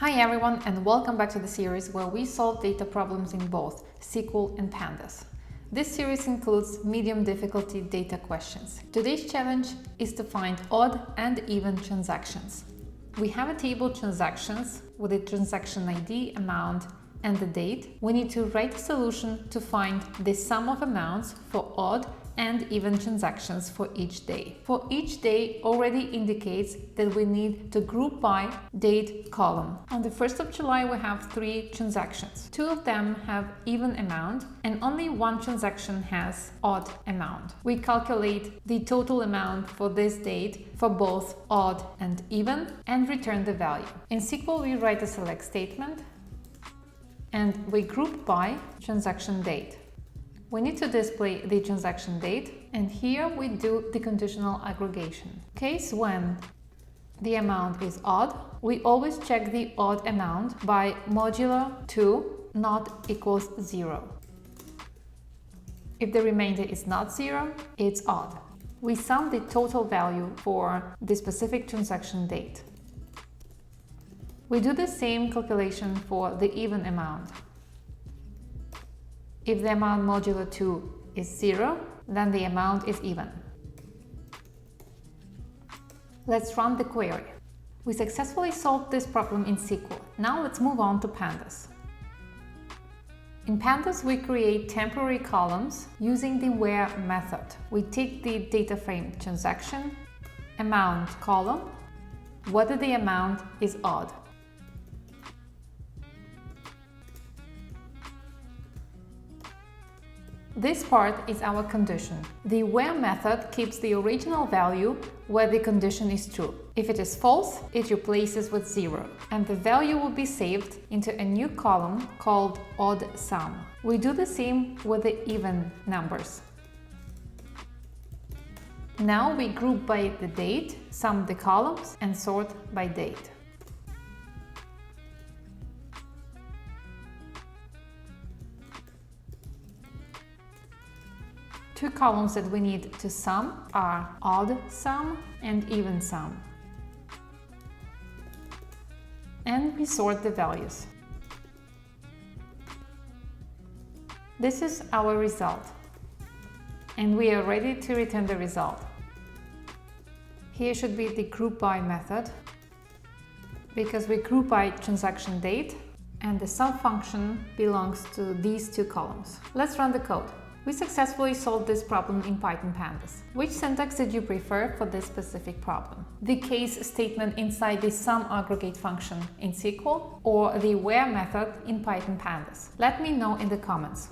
Hi everyone, and welcome back to the series where we solve data problems in both SQL and Pandas. This series includes medium difficulty data questions. Today's challenge is to find odd and even transactions. We have a table transactions with a transaction ID, amount, and the date. We need to write a solution to find the sum of amounts for odd and even transactions for each day. For each day already indicates that we need to group by date column. On the 1st of July we have 3 transactions. 2 of them have even amount and only 1 transaction has odd amount. We calculate the total amount for this date for both odd and even and return the value. In SQL we write a select statement and we group by transaction date. We need to display the transaction date, and here we do the conditional aggregation. Case when the amount is odd, we always check the odd amount by modulo 2 not equals 0. If the remainder is not 0, it's odd. We sum the total value for the specific transaction date. We do the same calculation for the even amount. If the amount modulo 2 is 0, then the amount is even. Let's run the query. We successfully solved this problem in SQL. Now let's move on to Pandas. In Pandas, we create temporary columns using the where method. We take the data frame transaction, amount column, whether the amount is odd. This part is our condition. The where method keeps the original value where the condition is true. If it is false, it replaces with 0, and the value will be saved into a new column called odd sum. We do the same with the even numbers. Now we group by the date, sum the columns, and sort by date. Two columns that we need to sum are odd sum and even sum. And we sort the values. This is our result. And we are ready to return the result. Here should be the group by method, because we group by transaction date, and the sum function belongs to these two columns. Let's run the code. We successfully solved this problem in Python Pandas. Which syntax did you prefer for this specific problem? The case statement inside the sum aggregate function in SQL or the where method in Python Pandas? Let me know in the comments.